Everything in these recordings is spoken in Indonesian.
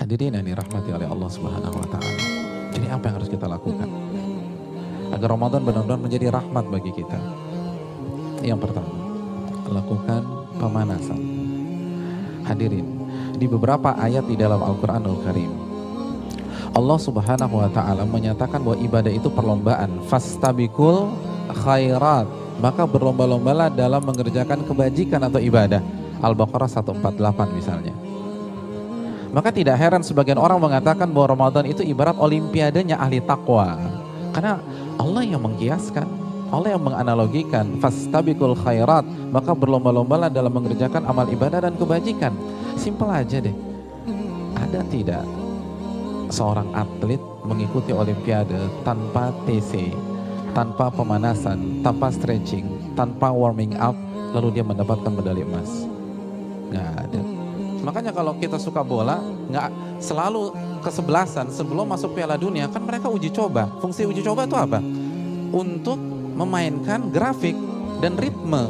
Hadirin yang dirahmati oleh Allah Subhanahu wa taala. Jadi apa yang harus kita lakukan agar Ramadan benar-benar menjadi rahmat bagi kita? Yang pertama, lakukan pemanasan. Hadirin, di beberapa ayat di dalam Al-Qur'anul Karim, Allah Subhanahu wa taala menyatakan bahwa ibadah itu perlombaan. Fastabikul khairat, maka berlomba-lombalah dalam mengerjakan kebajikan atau ibadah. Al-Baqarah 148 misalnya. Maka tidak heran sebagian orang mengatakan bahwa Ramadan itu ibarat olimpiadenya ahli takwa. Karena Allah yang mengkiaskan, Allah yang menganalogikan, fastabikul khairat, maka berlomba-lombalah dalam mengerjakan amal ibadah dan kebajikan. Simpel aja deh. Ada tidak seorang atlet mengikuti olimpiade tanpa TC, tanpa pemanasan, tanpa stretching, tanpa warming up, lalu dia mendapatkan medali emas? Nggak ada. Makanya kalau kita suka bola, nggak selalu kesebelasan sebelum masuk Piala Dunia, kan mereka uji coba. Fungsi uji coba itu apa? Untuk memainkan grafik dan ritme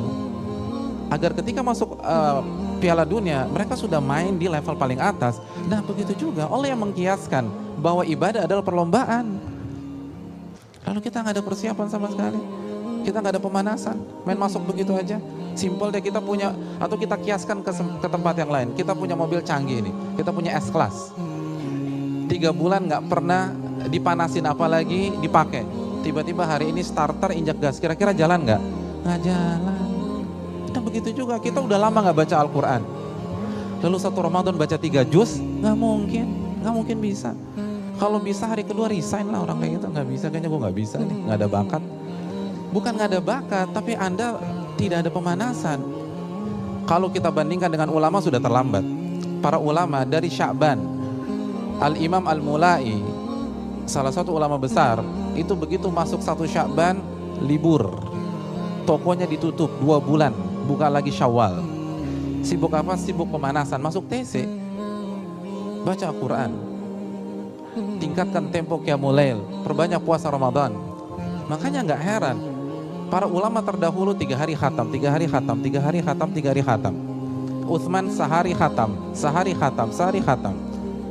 agar ketika masuk Piala Dunia mereka sudah main di level paling atas. Nah begitu juga Allah yang mengkiaskan bahwa ibadah adalah perlombaan. Lalu kita nggak ada persiapan sama sekali, kita nggak ada pemanasan, main masuk begitu aja. Simpel deh, kita punya, atau kita kiaskan ke tempat yang lain. Kita punya mobil canggih nih, kita punya S-Class, 3 bulan nggak pernah dipanasin apalagi dipakai. Tiba-tiba hari ini starter injak gas, kira-kira jalan nggak? Nggak jalan. Nah begitu juga, kita udah lama nggak baca Al-Quran, lalu satu Ramadan baca 3 juz, nggak mungkin bisa. Kalau bisa hari kedua resign lah orang kayak gitu. Nggak bisa, kayaknya gue nggak bisa nih, nggak ada bakat. Bukan nggak ada bakat, tapi Anda tidak ada pemanasan. Kalau kita bandingkan dengan ulama sudah terlambat. Para ulama dari Sya'ban, Al-Imam Al-Mulai, salah satu ulama besar, itu begitu masuk 1 Sya'ban libur, tokonya ditutup 2 bulan, buka lagi Syawal. Sibuk apa? Sibuk pemanasan, masuk TC, baca Al-Quran, tingkatkan tempo Qiyamul Lail, perbanyak puasa Ramadan. Makanya nggak heran para ulama terdahulu 3 hari khatam, 3 hari khatam, 3 hari khatam, 3 hari khatam. Utsman sehari khatam, sehari khatam, sehari khatam.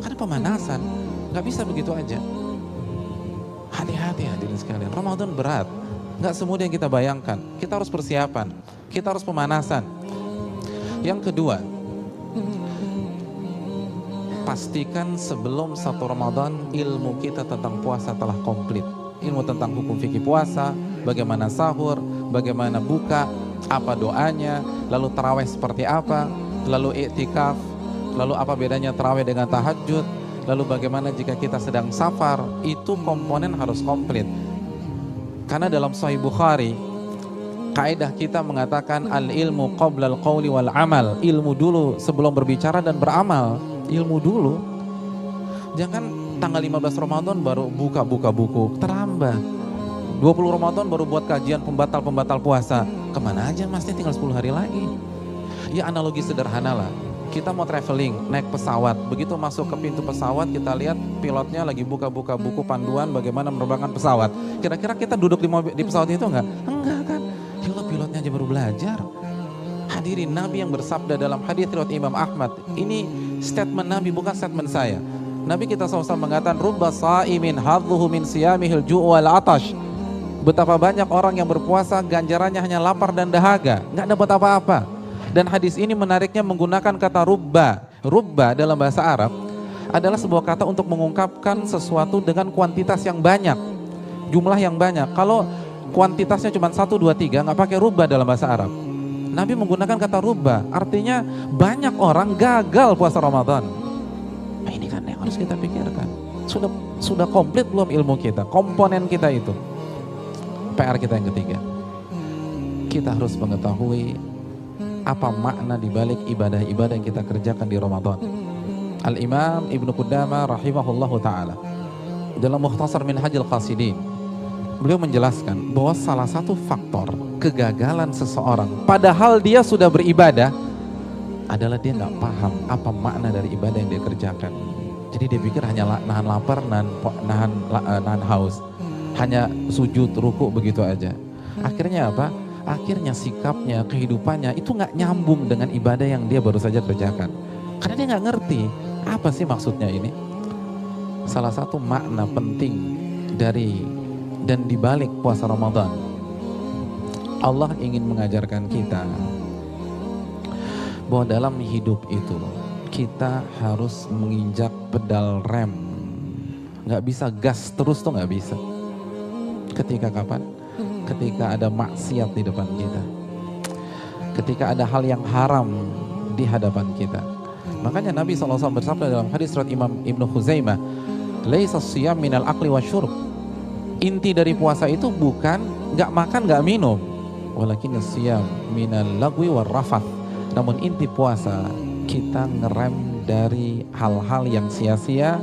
Karena pemanasan, nggak bisa begitu aja. Hati-hati hadirin sekalian, Ramadan berat, nggak semudah yang kita bayangkan. Kita harus persiapan, kita harus pemanasan. Yang kedua, pastikan sebelum 1 Ramadan ilmu kita tentang puasa telah komplit. Ilmu tentang hukum fikih puasa, bagaimana sahur, bagaimana buka, apa doanya, lalu tarawih seperti apa, lalu iktikaf, lalu apa bedanya tarawih dengan tahajud, lalu bagaimana jika kita sedang safar. Itu komponen harus komplit. Karena dalam Sahih Bukhari, kaidah kita mengatakan al-ilmu qabla al-qawli wal amal. Ilmu dulu sebelum berbicara dan beramal. Ilmu dulu. Jangan tanggal 15 Ramadan baru buka buku, terlambat. 20 Ramadan baru buat kajian pembatal puasa. Kemana aja Mas, tinggal 10 hari lagi. Ya analogi sederhana lah, kita mau traveling, naik pesawat, begitu masuk ke pintu pesawat kita lihat pilotnya lagi buka buku panduan bagaimana menerbangkan pesawat. Kira-kira kita duduk di pesawat itu enggak? Enggak kan? Ya Allah, pilotnya aja baru belajar. Hadirin, Nabi yang bersabda dalam hadis riwayat Imam Ahmad, ini statement Nabi bukan statement saya. Nabi kita SAW mengatakan, rubba sa'imin hadzuhu min siyamihil ju'u wal atash. Betapa banyak orang yang berpuasa ganjarannya hanya lapar dan dahaga, nggak dapat apa-apa. Dan hadis ini menariknya menggunakan kata rubba. Rubba dalam bahasa Arab adalah sebuah kata untuk mengungkapkan sesuatu dengan kuantitas yang banyak, jumlah yang banyak. Kalau kuantitasnya cuma 1, 2, 3, nggak pakai rubba dalam bahasa Arab. Nabi menggunakan kata rubba, artinya banyak orang gagal puasa Ramadan. Nah, ini kan yang harus kita pikirkan. Sudah komplit belum ilmu kita, komponen kita itu? PR kita yang ketiga, kita harus mengetahui apa makna dibalik ibadah-ibadah yang kita kerjakan di Ramadan. Al-Imam Ibnu Qudamah rahimahullahu ta'ala dalam Mukhtasar Minhajul Qasidin, beliau menjelaskan bahwa salah satu faktor kegagalan seseorang padahal dia sudah beribadah adalah dia nggak paham apa makna dari ibadah yang dia kerjakan. Jadi dia pikir hanya nahan lapar, nahan haus, hanya sujud, ruku begitu aja. Akhirnya apa? Akhirnya sikapnya, kehidupannya itu nggak nyambung dengan ibadah yang dia baru saja kerjakan. Karena dia nggak ngerti Apa sih maksudnya ini? Salah satu makna penting dari dan dibalik puasa Ramadan, Allah ingin mengajarkan kita bahwa dalam hidup itu kita harus menginjak pedal rem. Gak bisa gas terus tuh, gak bisa. Ketika kapan? Ketika ada maksiat di depan kita, ketika ada hal yang haram di hadapan kita. Makanya Nabi SAW bersabda dalam hadis riwayat Imam Ibnu Khuzaimah, laisa siyam minal akli wasyurb. Inti dari puasa itu bukan gak makan gak minum, walakin siyam minal lagwi war rafath. Namun inti puasa kita ngerem dari hal-hal yang sia-sia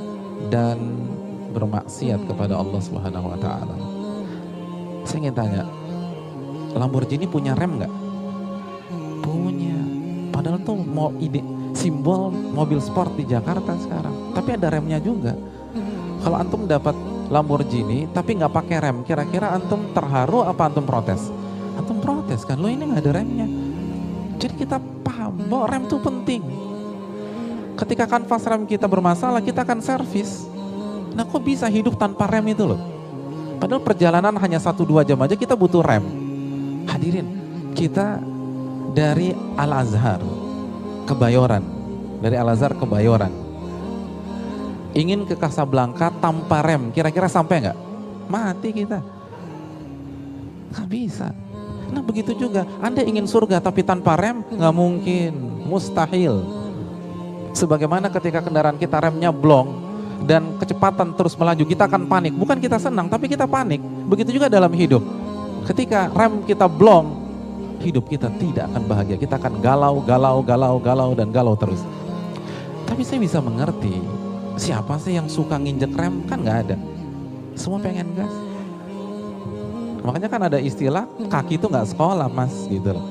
dan bermaksiat kepada Allah Subhanahu wa taala. Saya ingin tanya, Lamborghini punya rem nggak? Punya. Padahal tuh mau simbol mobil sport di Jakarta sekarang. Tapi ada remnya juga. Kalau antum dapat Lamborghini tapi nggak pakai rem, kira-kira antum terharu apa antum protes? Antum protes kan, lo ini nggak ada remnya. Jadi kita paham bahwa rem itu penting. Ketika kanvas rem kita bermasalah, kita akan servis. Nah, kok bisa hidup tanpa rem itu loh? Padahal perjalanan hanya 1-2 jam aja kita butuh rem. Hadirin, kita dari Al-Azhar ke Bayoran, dari Al-Azhar ke Bayoran, ingin ke Casablanca tanpa rem, kira-kira sampai nggak? Mati kita. Nggak bisa. Nah begitu juga, Anda ingin surga tapi tanpa rem, nggak mungkin, mustahil. Sebagaimana ketika kendaraan kita remnya blong dan kecepatan terus melaju, kita akan panik. Bukan kita senang, tapi kita panik. Begitu juga dalam hidup. Ketika rem kita blong, hidup kita tidak akan bahagia. Kita akan galau terus. Tapi saya bisa mengerti, siapa sih yang suka nginjek rem? Kan nggak ada. Semua pengen gas. Makanya kan ada istilah kaki itu nggak sekolah mas gitu loh.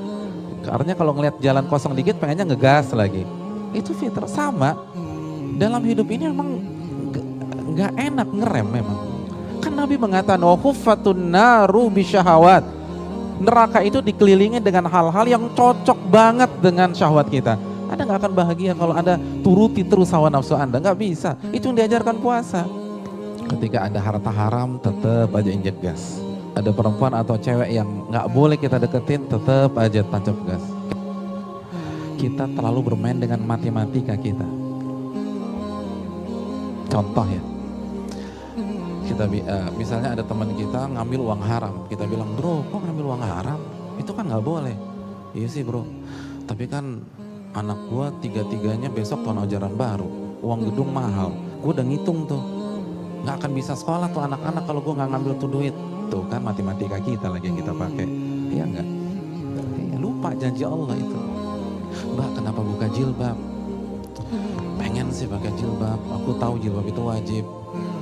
Karena kalau ngelihat jalan kosong dikit pengennya ngegas lagi. Itu fitrah. Sama dalam hidup ini emang nggak enak ngerem memang. Kan Nabi mengatakan huffatun naru bisyahawat. Neraka itu dikelilingi dengan hal-hal yang cocok banget dengan syahwat kita. Anda nggak akan bahagia kalau Anda turuti terus hawa nafsu Anda, nggak bisa. Itu yang diajarkan puasa. Ketika ada harta haram, tetap aja injek gas. Ada perempuan atau cewek yang nggak boleh kita deketin, tetap aja tancap gas. Kita terlalu bermain dengan matematika kita. Contoh ya, kita misalnya ada teman kita ngambil uang haram, kita bilang bro, kok ngambil uang haram? Itu kan nggak boleh. Iya sih bro, tapi kan anak gua tiga-tiganya besok tahun ajaran baru, uang gedung mahal, gua udah ngitung tuh, nggak akan bisa sekolah tuh anak-anak kalau gua nggak ngambil tuh duit. Tuh kan matematika kita lagi yang kita pakai, iya nggak? Ya, lupa janji Allah itu. Mbak kenapa buka jilbab? Pengen sih pakai jilbab, aku tahu jilbab itu wajib,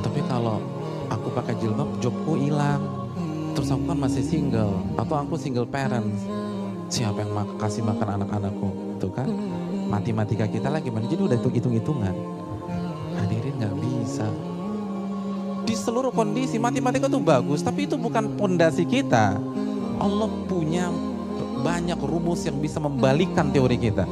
tapi kalau aku pakai jilbab jobku hilang, terus aku kan masih single atau aku single parents, siapa yang kasih makan anak-anakku? Tuh kan matematika kita lagi mana, jadi udah hitung-hitungan. Hadirin nggak bisa. Di seluruh kondisi matematika itu bagus, tapi itu bukan pondasi kita. Allah punya banyak rumus yang bisa membalikkan teori kita.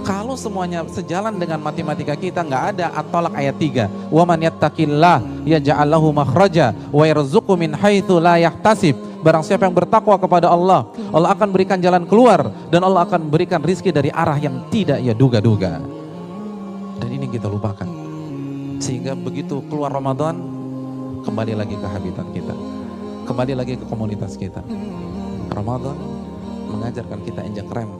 Kalau semuanya sejalan dengan matematika kita, nggak ada At-Thalaq ayat 3. Wa man yattaqillah yaj'al lahu makhraja wa yarzuqhu min haitsu la yahtasib. Barang siapa yang bertakwa kepada Allah, Allah akan berikan jalan keluar dan Allah akan berikan rizki dari arah yang tidak ia duga-duga. Dan ini kita lupakan. Sehingga begitu keluar Ramadan, kembali lagi ke habitat kita, kembali lagi ke komunitas kita. Ramadan mengajarkan kita injak rem.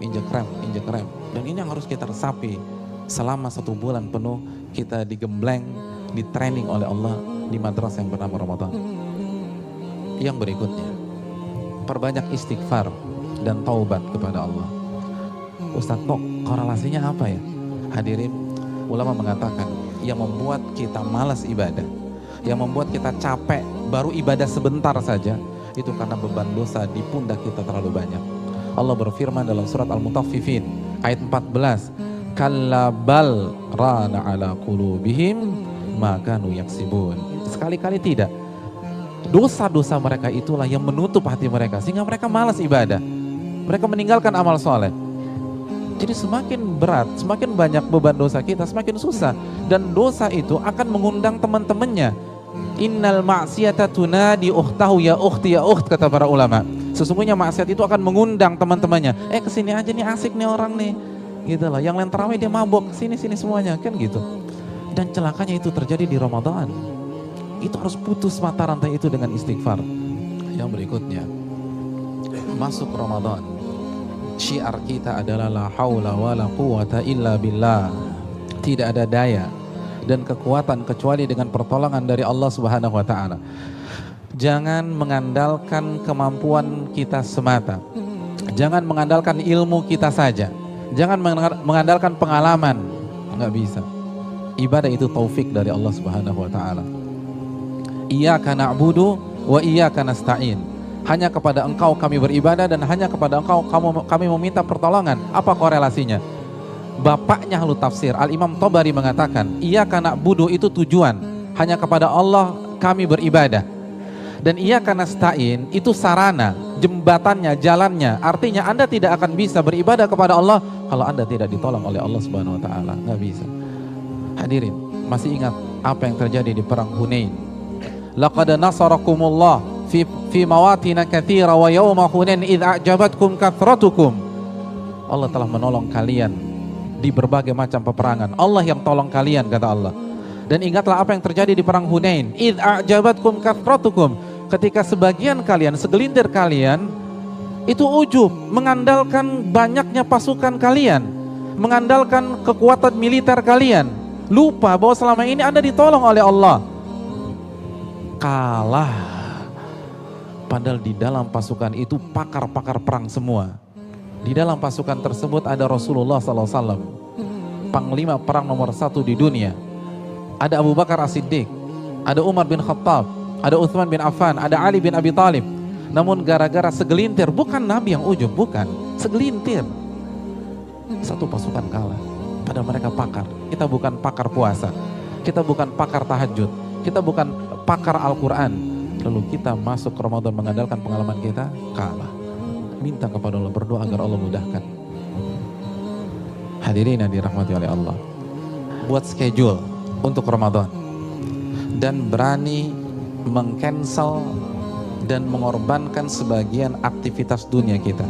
Dan ini yang harus kita resapi selama 1 bulan penuh. Kita digembleng, di training oleh Allah di madrasah yang bernama Ramadan. Yang berikutnya, perbanyak istighfar dan taubat kepada Allah. Ustadz kok korelasinya apa ya? Hadirin, ulama mengatakan yang membuat kita malas ibadah, yang membuat kita capek baru ibadah sebentar saja, itu karena beban dosa di pundak kita terlalu banyak. Allah berfirman dalam surat Al-Mutaffifin ayat 14, kalla bal rana ala qulubihim ma kanu yaksibun. Sekali-kali tidak. Dosa-dosa mereka itulah yang menutup hati mereka sehingga mereka malas ibadah. Mereka meninggalkan amal soleh. Jadi semakin berat, semakin banyak beban dosa kita, semakin susah. Dan dosa itu akan mengundang teman-temannya. Innal ma'siyata tunadi ukhtahu ya ukhti ya ukht, kata para ulama. Sesungguhnya maksiat itu akan mengundang teman-temannya. Kesini aja nih, asik nih orang nih. Gitu loh. Yang lain tarawih dia mabok, sini semuanya, kan gitu. Dan celakanya itu terjadi di Ramadan. Itu harus putus mata rantai itu dengan istighfar. Yang berikutnya, masuk Ramadan, syiar kita adalah la haula wala quwata illa billah. Tidak ada daya dan kekuatan kecuali dengan pertolongan dari Allah Subhanahu wa taala. Jangan mengandalkan kemampuan kita semata. Jangan mengandalkan ilmu kita saja. Jangan mengandalkan pengalaman. Enggak bisa. Ibadah itu taufik dari Allah Subhanahu wa taala. Iyyaka na'budu wa iyyaka nasta'in. Hanya kepada Engkau kami beribadah dan hanya kepada Engkau kami meminta pertolongan. Apa korelasinya? Bapaknya ahlu tafsir Al-Imam Tabari mengatakan, iyyaka na'budu itu tujuan, hanya kepada Allah kami beribadah. Dan iyyaka nasta'in itu sarana, jembatannya, jalannya. Artinya Anda tidak akan bisa beribadah kepada Allah kalau Anda tidak ditolong oleh Allah Subhanahu wa taala. Enggak bisa. Hadirin, masih ingat apa yang terjadi di perang Hunain? Laqad nasarakumullah fi mawatin katsira wa yawma Hunain idz a'jabatkum kathratukum. Allah telah menolong kalian di berbagai macam peperangan. Allah yang tolong kalian, kata Allah. Dan ingatlah apa yang terjadi di perang Hunain. Idz a'jabatkum kathratukum. Ketika sebagian kalian, segelintir kalian itu ujub, mengandalkan banyaknya pasukan kalian, mengandalkan kekuatan militer kalian, lupa bahwa selama ini Anda ditolong oleh Allah. Kalah. Padahal di dalam pasukan itu pakar-pakar perang semua. Di dalam pasukan tersebut ada Rasulullah SAW, panglima perang nomor 1 di dunia. Ada Abu Bakar As-Siddiq, ada Umar bin Khattab, ada Uthman bin Affan, ada Ali bin Abi Thalib. Namun gara-gara segelintir, bukan Nabi yang ujub, bukan, segelintir, satu pasukan kalah. Padahal mereka pakar. Kita bukan pakar puasa, kita bukan pakar tahajud, kita bukan pakar Al-Quran. Lalu kita masuk Ramadan mengandalkan pengalaman kita, kalah. Minta kepada Allah, berdoa agar Allah mudahkan. Hadirin yang dirahmati oleh Allah, buat schedule untuk Ramadan dan berani meng-cancel dan mengorbankan sebagian aktivitas dunia kita.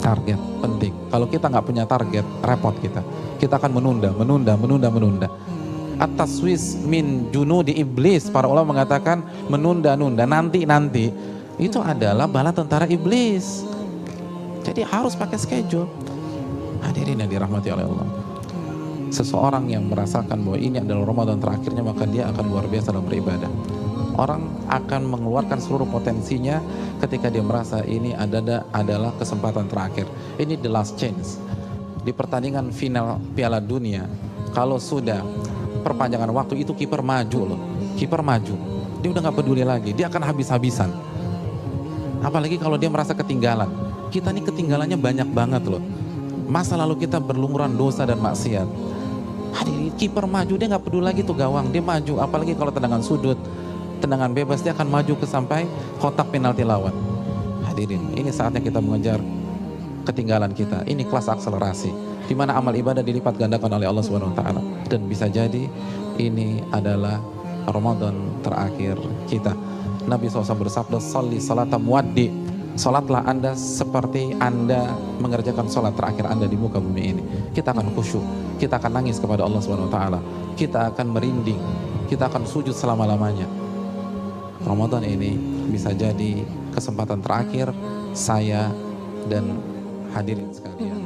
Target penting. Kalau kita nggak punya target, repot kita. Kita akan menunda. At-taswis min junudi iblis. Para ulama mengatakan menunda-nunda, nanti. Itu adalah bala tentara iblis. Jadi harus pakai schedule. Hadirin yang dirahmati oleh Allah, seseorang yang merasakan bahwa ini adalah Ramadan terakhirnya, maka dia akan luar biasa dalam beribadah. Orang akan mengeluarkan seluruh potensinya ketika dia merasa ini adalah kesempatan terakhir. Ini the last chance. Di pertandingan final Piala Dunia, kalau sudah perpanjangan waktu itu kiper maju loh. Kiper maju. Dia udah gak peduli lagi. Dia akan habis-habisan. Apalagi kalau dia merasa ketinggalan. Kita nih ketinggalannya banyak banget loh. Masa lalu kita berlumuran dosa dan maksiat. Hadirin, kiper maju, dia gak peduli lagi tuh gawang. Dia maju. Apalagi kalau tendangan sudut, tendangan bebas, dia akan maju ke sampai kotak penalti lawan. Hadirin, ini saatnya kita mengejar ketinggalan kita. Ini kelas akselerasi, di mana amal ibadah dilipat gandakan oleh Allah Subhanahu wa taala. Dan bisa jadi ini adalah Ramadan terakhir kita. Nabi SAW bersabda, "Sholli salatam muwaddi." Salatlah Anda seperti Anda mengerjakan salat terakhir Anda di muka bumi ini. Kita akan khusyuk, kita akan nangis kepada Allah Subhanahu wa taala. Kita akan merinding, kita akan sujud selama-lamanya. Ramadan ini bisa jadi kesempatan terakhir saya dan hadirin sekalian.